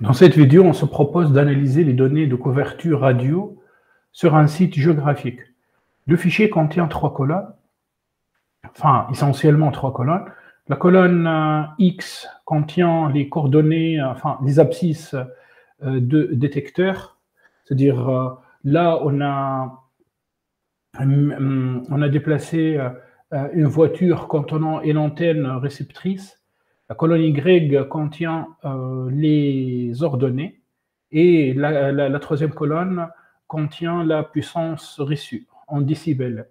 Dans cette vidéo, on se propose d'analyser les données de couverture radio sur un site géographique. Le fichier contient 3 colonnes, enfin essentiellement 3 colonnes. La colonne X contient les coordonnées, enfin les abscisses de détecteurs, c'est-à-dire là on a déplacé une voiture contenant une antenne réceptrice. La colonne Y contient les ordonnées et la troisième colonne contient la puissance reçue en décibels.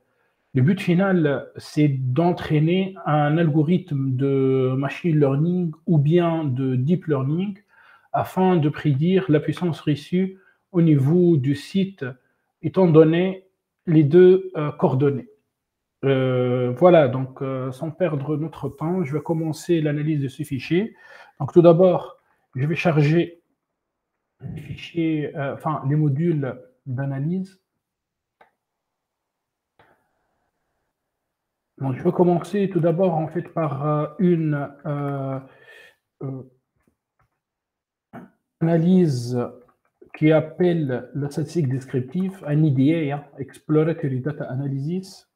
Le but final, c'est d'entraîner un algorithme de machine learning ou bien de deep learning afin de prédire la puissance reçue au niveau du site, étant donné les deux coordonnées. Voilà, donc sans perdre notre temps, je vais commencer l'analyse de ce fichier. Donc tout d'abord, je vais charger les fichiers, les modules d'analyse. Donc je vais commencer tout d'abord en fait par une analyse qui appelle la statistique descriptive, un IDA, hein, Exploratory Data Analysis.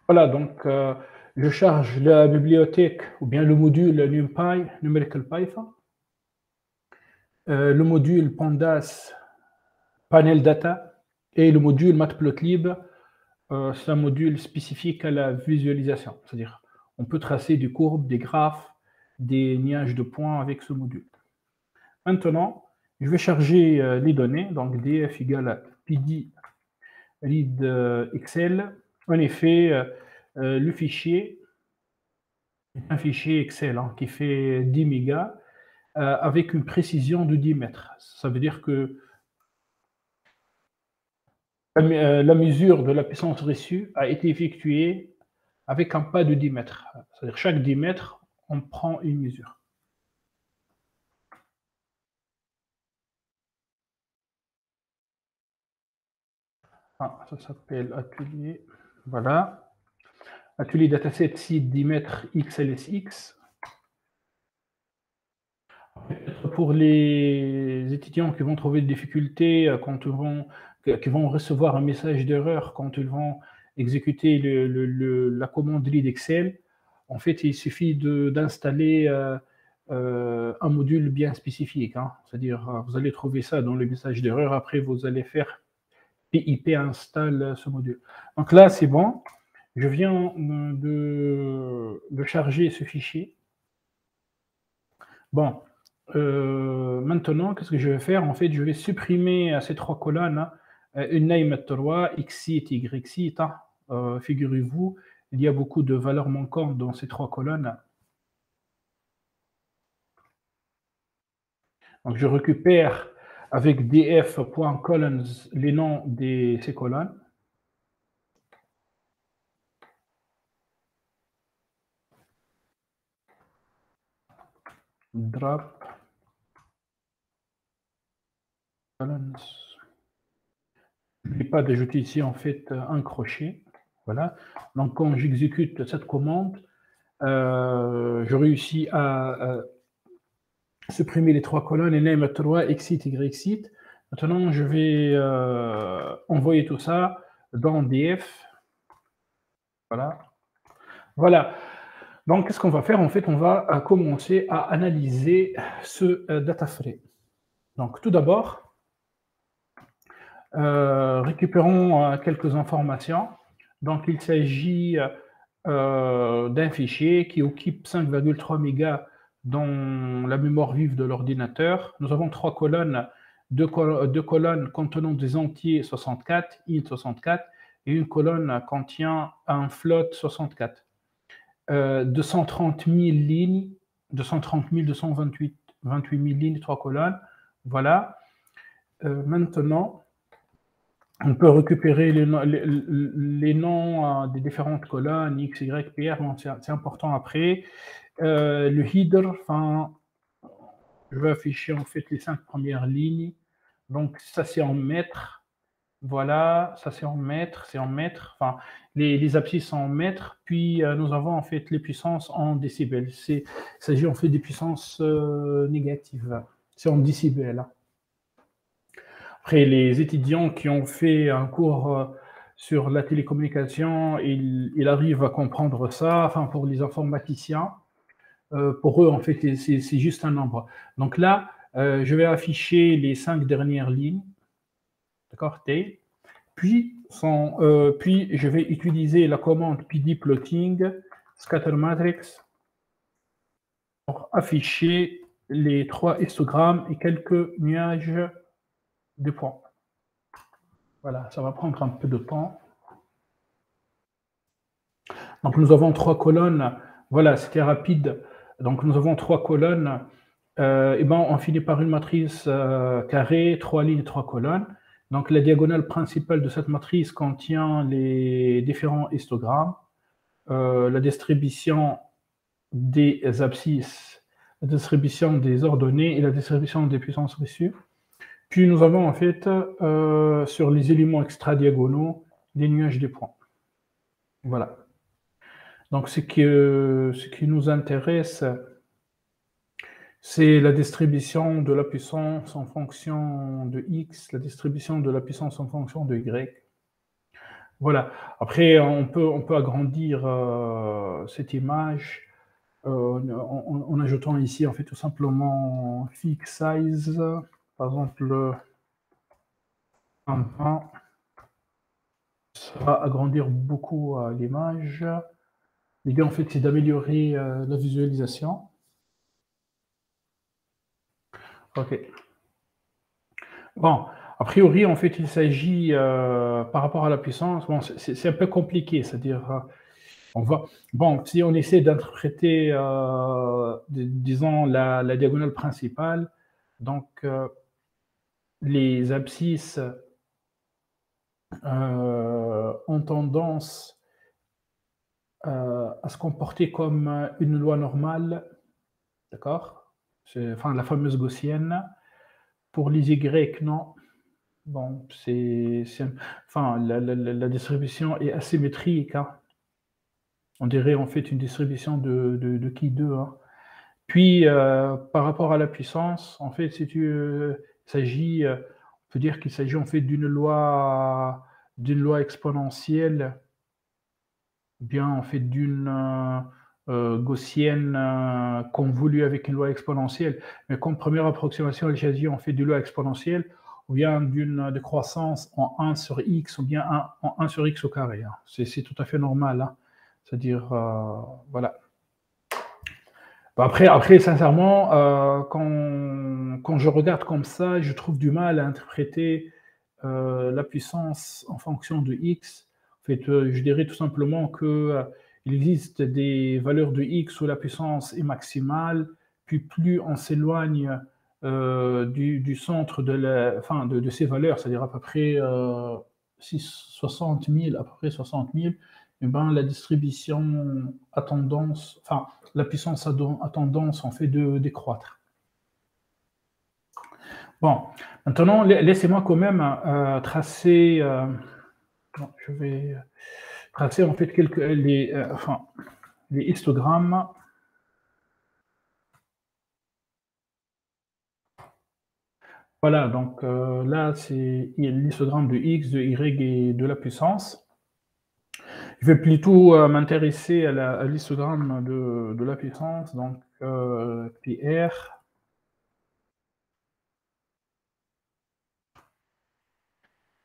Voilà, donc je charge la bibliothèque ou bien le module NumPy, Numerical Python, le module Pandas, Panel Data, et le module Matplotlib, c'est un module spécifique à la visualisation, c'est-à-dire on peut tracer des courbes, des graphes, des nuages de points avec ce module. Maintenant, je vais charger les données, donc df égale à pd read Excel. En effet, le fichier est un fichier Excel hein, qui fait 10 mégas avec une précision de 10 mètres. Ça veut dire que la mesure de la puissance reçue a été effectuée avec un pas de 10 mètres. C'est-à-dire chaque 10 mètres, on prend une mesure. Ah, ça s'appelle atelier. Voilà. Atelier dataset site 10 mètres XLSX. Pour les étudiants qui vont trouver des difficultés qui vont recevoir un message d'erreur quand ils vont exécuter la commande read Excel, en fait, il suffit d'installer un module bien spécifique. Hein. C'est-à-dire, vous allez trouver ça dans le message d'erreur. Après, vous allez faire PIP installe ce module. Donc là, c'est bon. Je viens de charger ce fichier. Bon, maintenant, qu'est-ce que je vais faire? En fait, je vais supprimer ces 3 colonnes, hein, une name 3, xit, yxit. Hein. Figurez-vous, il y a beaucoup de valeurs manquantes dans ces 3 colonnes. Donc, je récupère avec df.columns les noms de ces colonnes. Drop columns. N'oublie pas d'ajouter ici en fait un crochet. Voilà. Donc, quand j'exécute cette commande, je réussis à supprimer les 3 colonnes et name 3, exit, yxit. Maintenant, je vais envoyer tout ça dans df. Voilà. Voilà. Donc, qu'est-ce qu'on va faire? En fait, on va commencer à analyser ce data frame. Donc, tout d'abord, récupérons quelques informations. Donc, il s'agit d'un fichier qui occupe 5,3 mégas dans la mémoire vive de l'ordinateur. Nous avons 3 colonnes, deux colonnes contenant des entiers 64, int 64, et une colonne contient un float 64. 230 000 lignes, 230 228 000 lignes, 3 colonnes. Voilà. Maintenant, on peut récupérer les noms des différentes colonnes, X, Y, PR, bon, c'est important après. Le header, enfin, je vais afficher en fait les 5 premières lignes. Donc, ça, c'est en mètres. Voilà, ça c'est en mètres. Enfin, les abscisses sont en mètres. Puis nous avons en fait les puissances en décibels. Il s'agit en fait des puissances négatives. C'est en décibels, hein. Après, les étudiants qui ont fait un cours sur la télécommunication, ils arrivent à comprendre ça. Enfin, pour les informaticiens, pour eux, en fait, c'est juste un nombre. Donc là, je vais afficher les 5 dernières lignes. D'accord, T. Puis je vais utiliser la commande pdplotting scatter matrix pour afficher les 3 histogrammes et quelques nuages de points. Voilà, ça va prendre un peu de temps. Donc nous avons 3 colonnes. Voilà, c'était rapide. Donc nous avons 3 colonnes. Et ben, on finit par une matrice carrée, 3 lignes, 3 colonnes. Donc la diagonale principale de cette matrice contient les différents histogrammes, la distribution des abscisses, la distribution des ordonnées et la distribution des puissances reçues. Puis nous avons en fait sur les éléments extra-diagonaux des nuages de points. Voilà. Donc ce qui nous intéresse, c'est la distribution de la puissance en fonction de x, la distribution de la puissance en fonction de y. Voilà. Après, on peut agrandir cette image en ajoutant ici, en fait, tout simplement fix size, par exemple, un point. Ça va agrandir beaucoup l'image. L'idée, en fait, c'est d'améliorer la visualisation. OK. Bon, a priori, en fait, il s'agit, par rapport à la puissance, bon, c'est un peu compliqué, c'est-à-dire, on va bon, si on essaie d'interpréter, disons la diagonale principale, donc les abscisses, ont tendance, à se comporter comme une loi normale, d'accord? Enfin, la fameuse gaussienne. Pour les Y, non. Bon, enfin, la distribution est asymétrique, hein. On dirait en fait une distribution de qui 2, hein. Puis, par rapport à la puissance, en fait, si il s'agit, on peut dire qu'il s'agit en fait d'une loi exponentielle, bien en fait d'une gaussienne convolue avec une loi exponentielle. Mais comme première approximation, il s'agit en fait d'une loi exponentielle ou bien d'une décroissance en 1 sur x ou bien en 1 sur x au carré, hein. C'est tout à fait normal, hein. C'est-à-dire, voilà. Après, sincèrement, quand je regarde comme ça, je trouve du mal à interpréter la puissance en fonction de x. En fait, je dirais tout simplement que il existe des valeurs de x où la puissance est maximale, puis plus on s'éloigne du centre enfin, de ces valeurs, c'est-à-dire à peu près 60 000, à peu près 60 000, eh ben, la distribution a tendance, enfin, la puissance a tendance en fait de décroître. Bon, maintenant, laissez-moi quand même tracer, je vais tracer en fait les histogrammes. Voilà, donc là, c'est l'histogramme de x, de y et de la puissance. Je vais plutôt m'intéresser à l'histogramme de la puissance, donc PR.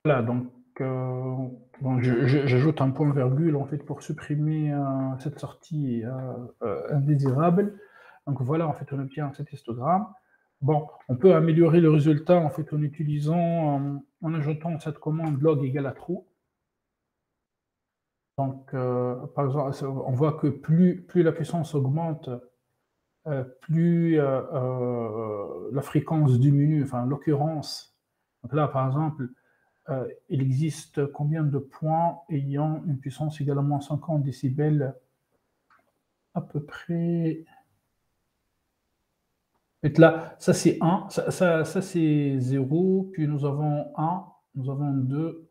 Voilà, donc bon, j'ajoute un point virgule en fait pour supprimer cette sortie indésirable. Donc voilà, en fait, on obtient cet histogramme. Bon, on peut améliorer le résultat en fait en utilisant, en ajoutant cette commande log égale à true. Donc, par exemple, on voit que plus la puissance augmente, plus la fréquence diminue, enfin l'occurrence. Donc là, par exemple, il existe combien de points ayant une puissance égale à moins 50 décibels à peu près. Et là, ça c'est 1, ça c'est 0, puis nous avons 1, Nous avons 2.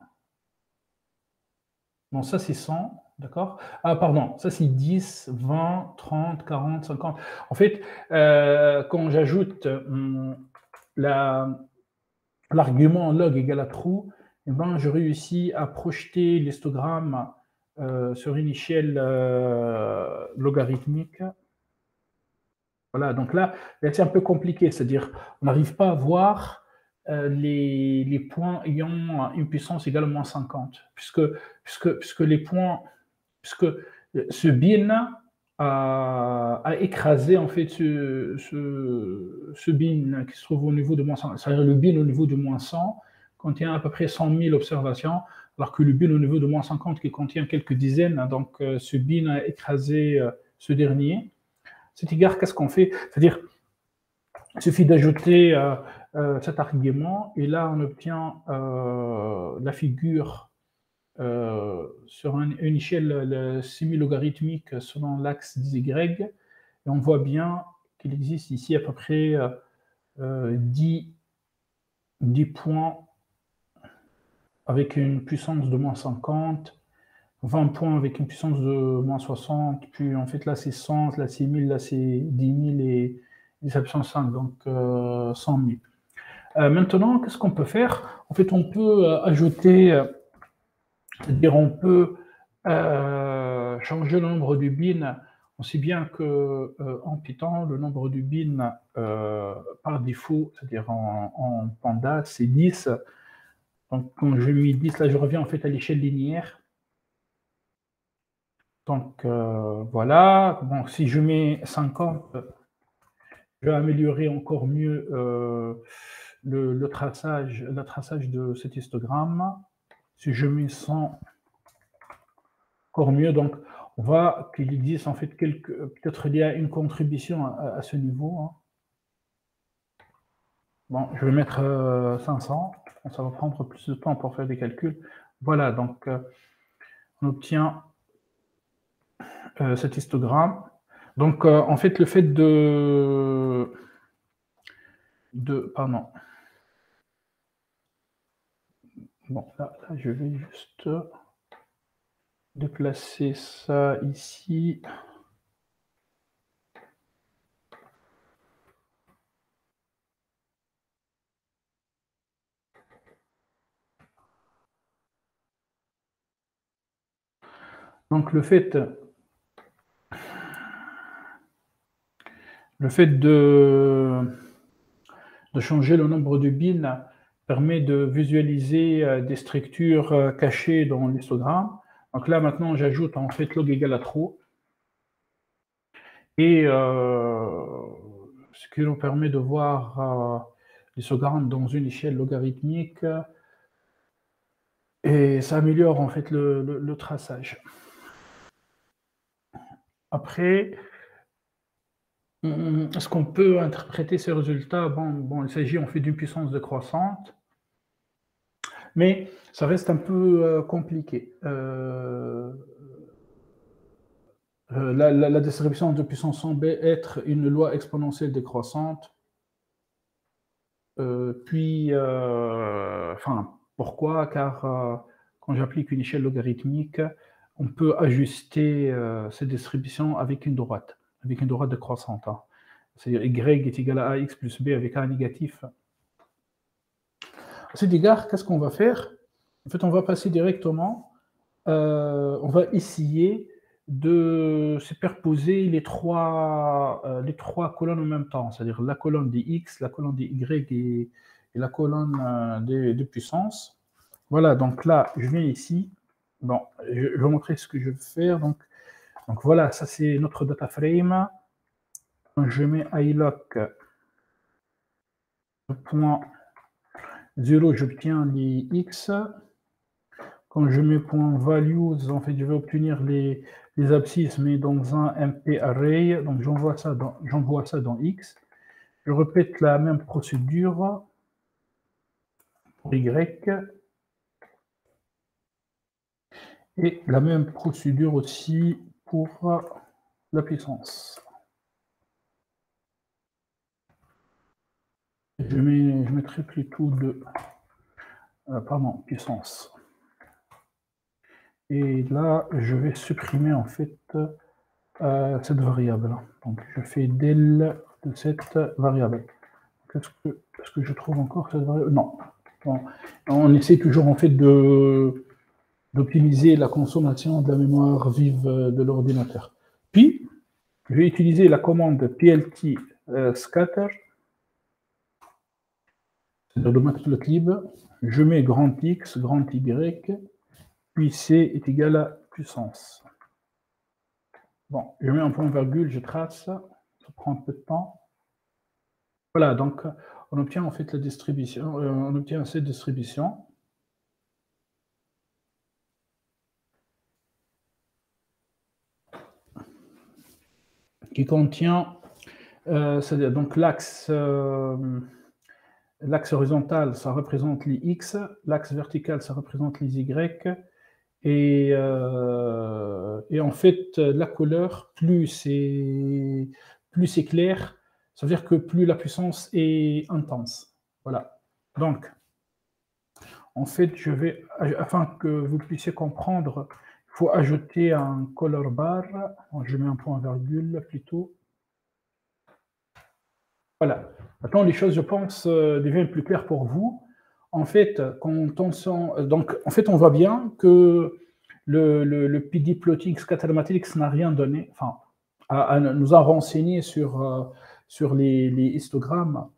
Non, ça c'est 100, d'accord? Ah, pardon, ça c'est 10, 20, 30, 40, 50. En fait, quand j'ajoute l'argument log égale à true, eh ben, je réussis à projeter l'histogramme sur une échelle logarithmique. Voilà, donc là, c'est un peu compliqué, c'est-à-dire on n'arrive pas à voir les points ayant une puissance égale à moins 50, puisque les points, puisque ce bin a écrasé en fait ce bin qui se trouve au niveau de moins 100, c'est-à-dire le bin au niveau de moins 100 contient à peu près 100 000 observations, alors que le bin au niveau de moins 50 qui contient quelques dizaines, donc ce bin a écrasé ce dernier. Cet égard, qu'est-ce qu'on fait? C'est-à-dire, il suffit d'ajouter cet argument et là, on obtient la figure sur une échelle semi-logarithmique selon l'axe des Y. Et on voit bien qu'il existe ici à peu près 10 points avec une puissance de moins 50, 20 points avec une puissance de moins 60, puis en fait là c'est 100, là c'est 1000, là c'est 10 000 et 10,5, donc 100 000. Maintenant, qu'est-ce qu'on peut faire? En fait, on peut ajouter, c'est-à-dire on peut changer le nombre du bins. On sait bien que en Python, le nombre du bins par défaut, c'est-à-dire en pandas, c'est 10. Donc quand je mets 10, là je reviens en fait à l'échelle linéaire. Donc voilà, bon, si je mets 50, je vais améliorer encore mieux le traçage de cet histogramme. Si je mets 100, encore mieux. Donc on voit qu'il existe en fait peut-être il y a une contribution à ce niveau. Hein. Bon, je vais mettre 500, ça va prendre plus de temps pour faire des calculs. Voilà, donc on obtient cet histogramme. Donc, en fait, le fait pardon. Bon, là, je vais juste déplacer ça ici. Donc, le fait de changer le nombre de bins permet de visualiser des structures cachées dans l'histogramme. Donc là, maintenant, j'ajoute en fait log égale à true. Et ce qui nous permet de voir l'histogramme dans une échelle logarithmique. Et ça améliore en fait le traçage. Après, est-ce qu'on peut interpréter ces résultats? Bon, il s'agit en fait d'une puissance décroissante, mais ça reste un peu compliqué. La distribution de puissance semble être une loi exponentielle décroissante. Enfin, pourquoi? Car quand j'applique une échelle logarithmique, on peut ajuster cette distribution avec une droite décroissante. Hein. C'est-à-dire y est égal à ax plus b avec a négatif. À cet égard, qu'est-ce qu'on va faire? En fait, on va passer directement, on va essayer de superposer les trois colonnes en même temps, c'est-à-dire la colonne des x, la colonne des y et la colonne de puissance. Voilà, donc là, je viens ici. Bon, je vais vous montrer ce que je vais faire. Donc voilà, ça c'est notre data frame. Donc, je mets iLock point 0, j'obtiens les x. Quand je mets point values, en fait, je vais obtenir les abscisses, mais dans un MP array. Donc, j'envoie ça dans X. Je répète la même procédure pour Y. Et la même procédure aussi pour la puissance. Je mettrai plutôt pardon, puissance. Et là, je vais supprimer en fait cette variable. Donc, je fais del de cette variable. Est-ce que je trouve encore cette variable? Non. Bon. On essaie toujours en fait d'optimiser la consommation de la mémoire vive de l'ordinateur. Puis, je vais utiliser la commande plt scatter, c'est-à-dire de matplotlib. Je mets grand X, grand Y, puis C est égal à puissance. Bon, je mets un point virgule, je trace, ça prend un peu de temps. Voilà, donc on obtient en fait la distribution, on obtient cette distribution. Qui contient, c'est-à-dire donc l'axe horizontal, ça représente les X, l'axe vertical, ça représente les Y, et en fait, la couleur, plus c'est clair, ça veut dire que plus la puissance est intense. Voilà. Donc, en fait, afin que vous puissiez comprendre, il faut ajouter un color bar. Je mets un point virgule plutôt. Voilà. Maintenant, les choses, je pense, deviennent plus claires pour vous. En fait, on voit bien que le PD plotting scattermatrix n'a rien donné, enfin, nous a renseigné sur les histogrammes.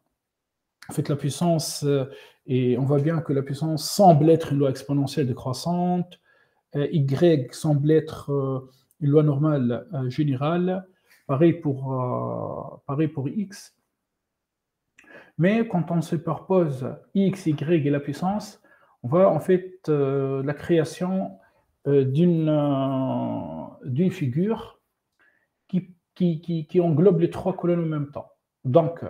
En fait, la puissance, et on voit bien que la puissance semble être une loi exponentielle décroissante, Y semble être une loi normale générale, pareil pour X. Mais quand on superpose X, Y et la puissance, on voit en fait la création d'une figure qui englobe les trois colonnes en même temps. Donc,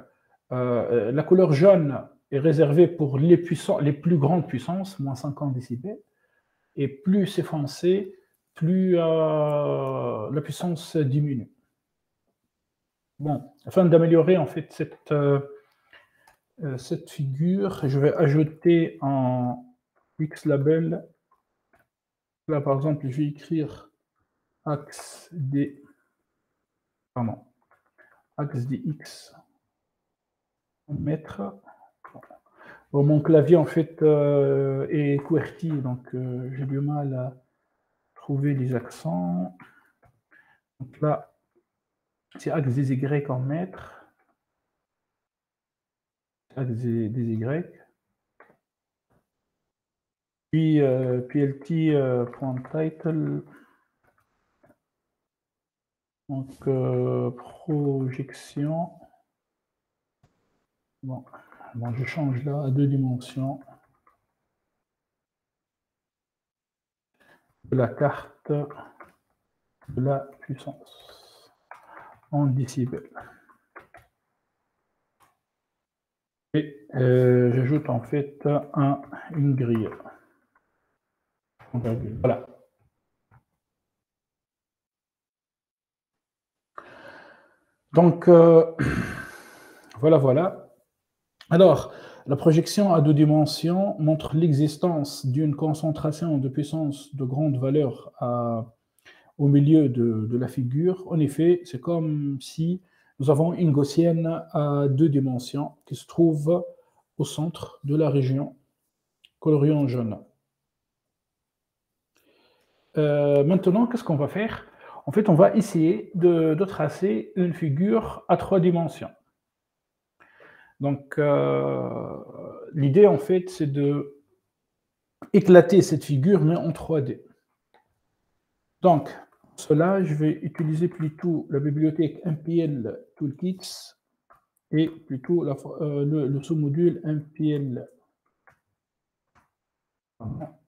la couleur jaune est réservée pour les plus grandes puissances, moins 50 décibels, et plus c'est foncé, plus la puissance diminue. Bon, afin d'améliorer en fait cette figure, je vais ajouter un X label. Là, par exemple, je vais écrire axe des, axe des X en mètres. Bon, mon clavier, en fait, est QWERTY, donc j'ai du mal à trouver les accents. Donc là, c'est axe des Y en mètres. Axe des Y. Puis plt.title. Donc, projection. Bon, je change là à 2 dimensions de la carte de la puissance en décibels. Et j'ajoute en fait une grille. Voilà. Donc, voilà. Alors, la projection à 2 dimensions montre l'existence d'une concentration de puissance de grande valeur au milieu de la figure. En effet, c'est comme si nous avons une gaussienne à 2 dimensions qui se trouve au centre de la région coloriée en jaune. Maintenant, qu'est-ce qu'on va faire? En fait, on va essayer de tracer une figure à 3 dimensions. Donc, l'idée, en fait, c'est de éclater cette figure, mais en 3D. Donc, pour cela, je vais utiliser plutôt la bibliothèque MPL Toolkits et plutôt le sous-module MPL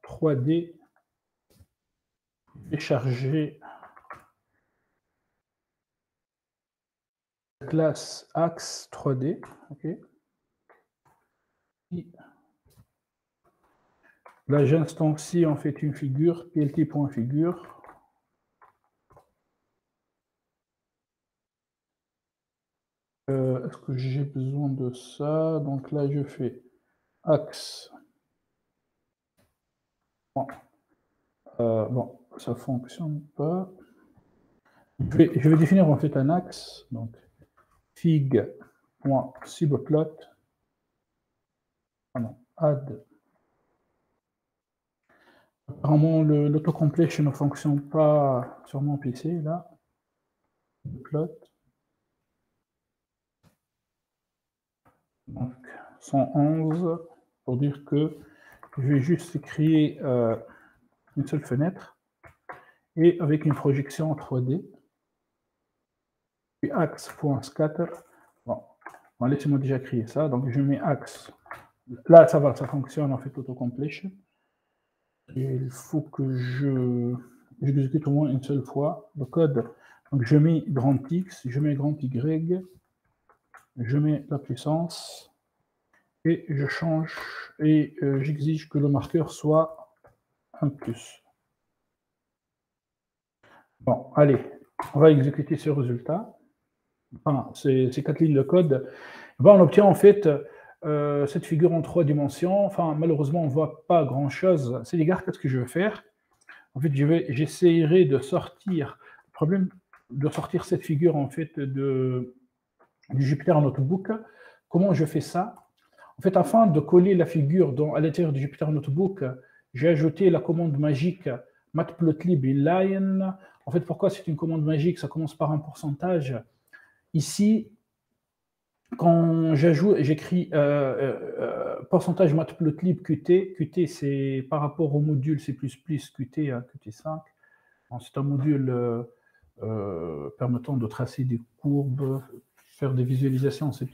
3D et charger la classe axe 3D. Okay. Là, j'instancie en fait une figure, plt.figure. Est-ce que j'ai besoin de ça? Donc là, je fais axe Bon, ça ne fonctionne pas. Je vais définir en fait un axe, donc fig.subplot, add. Apparemment, l'autocompletion ne fonctionne pas sur mon PC, là. Plot. Donc, 111, pour dire que je vais juste créer une seule fenêtre, et avec une projection en 3D. Puis axe.scatter. Bon, laissez-moi déjà créer ça. Donc, je mets axe. Là, ça va, ça fonctionne en fait, autocompletion. Et il faut que j'exécute au moins une seule fois le code. Donc, je mets grand X, je mets grand Y, je mets la puissance, et je change, et j'exige que le marqueur soit un plus. Bon, allez, on va exécuter ce résultat. Enfin, ces 4 lignes de code. Ben, on obtient en fait cette figure en 3 dimensions. Enfin, malheureusement, on ne voit pas grand-chose. C'est les gars, qu'est-ce que je vais faire? En fait, j'essaierai de sortir le problème, de sortir cette figure en fait du Jupyter Notebook. Comment je fais ça? En fait, afin de coller la figure à l'intérieur du Jupyter Notebook, j'ai ajouté la commande magique matplotlib inline. En fait, pourquoi c'est une commande magique? Ça commence par un pourcentage. Ici, quand j'écris pourcentage matplotlib qt, qt c'est par rapport au module C++ qt, qt5. C'est un module permettant de tracer des courbes, faire des visualisations en C++.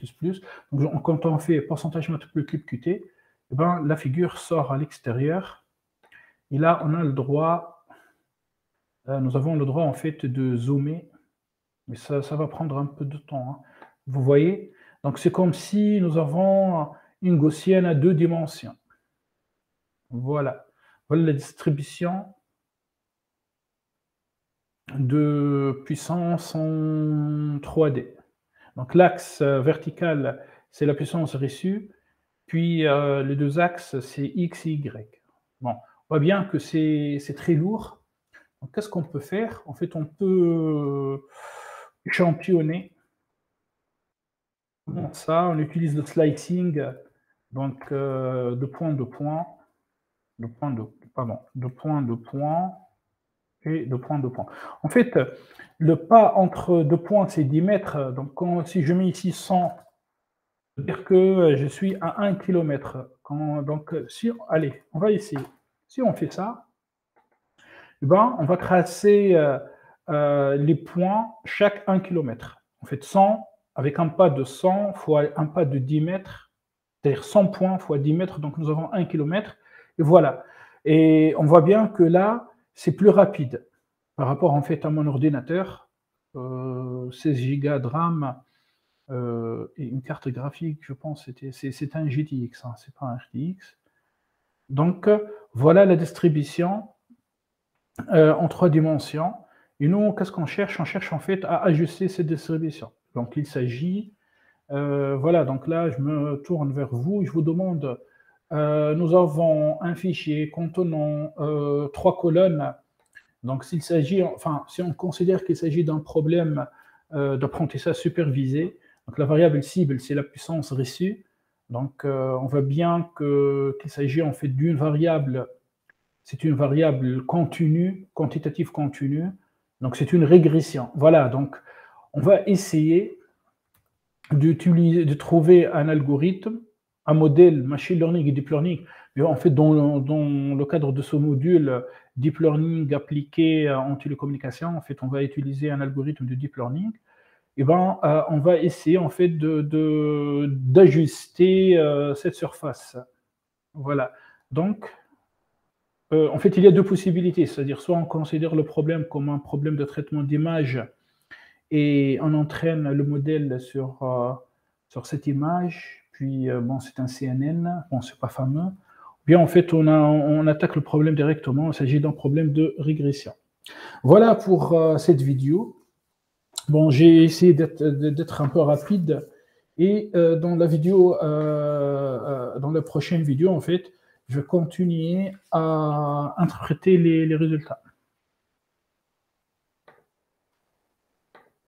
Donc, quand on fait pourcentage matplotlib qt, eh ben, la figure sort à l'extérieur. Et là, on a le droit, nous avons le droit en fait de zoomer, mais ça va prendre un peu de temps. Hein. Vous voyez? Donc, c'est comme si nous avons une gaussienne à 2 dimensions. Voilà. Voilà la distribution de puissance en 3D. Donc, l'axe vertical, c'est la puissance reçue, puis les deux axes, c'est X et Y. Bon, on voit bien que c'est très lourd. Donc, qu'est-ce qu'on peut faire? En fait, on peut échantillonner. Bon, ça, on utilise le slicing, donc de point de point, de point et de point de point. En fait, le pas entre deux points, c'est 10 mètres. Donc, si je mets ici 100, ça veut dire que je suis à 1 km. Donc, allez, on va essayer. Si on fait ça, eh ben, on va tracer les points chaque 1 km. En fait, 100, avec un pas de 100 fois un pas de 10 mètres, c'est-à-dire 100 points fois 10 mètres, donc nous avons 1 km. Et voilà. Et on voit bien que là, c'est plus rapide par rapport en fait à mon ordinateur. 16 Go de RAM et une carte graphique, je pense, c'est un GTX, hein, c'est pas un RTX. Donc, voilà la distribution en 3 dimensions. Et nous, qu'est-ce qu'on cherche? On cherche en fait à ajuster cette distribution. Donc, il s'agit, voilà, donc là, je me tourne vers vous et je vous demande, nous avons un fichier contenant 3 colonnes. Donc, s'il s'agit, enfin, si on considère qu'il s'agit d'un problème d'apprentissage supervisé, donc la variable cible, c'est la puissance reçue. Donc, on voit bien qu'il s'agit en fait d'une variable. C'est une variable continue, quantitative continue, donc c'est une régression. Voilà, donc on va essayer de trouver un algorithme, un modèle machine learning et deep learning. Mais en fait, dans le cadre de ce module deep learning appliqué en télécommunication, en fait, on va utiliser un algorithme de deep learning. Et ben, on va essayer en fait d'ajuster cette surface. Voilà. Donc, en fait, il y a deux possibilités, c'est-à-dire soit on considère le problème comme un problème de traitement d'image et on entraîne le modèle sur cette image, puis bon, c'est un CNN, bon, c'est pas fameux. Ou bien en fait, on attaque le problème directement, il s'agit d'un problème de régression. Voilà pour cette vidéo. Bon, j'ai essayé d'être un peu rapide et dans la prochaine vidéo, en fait, je vais continuer à interpréter les résultats.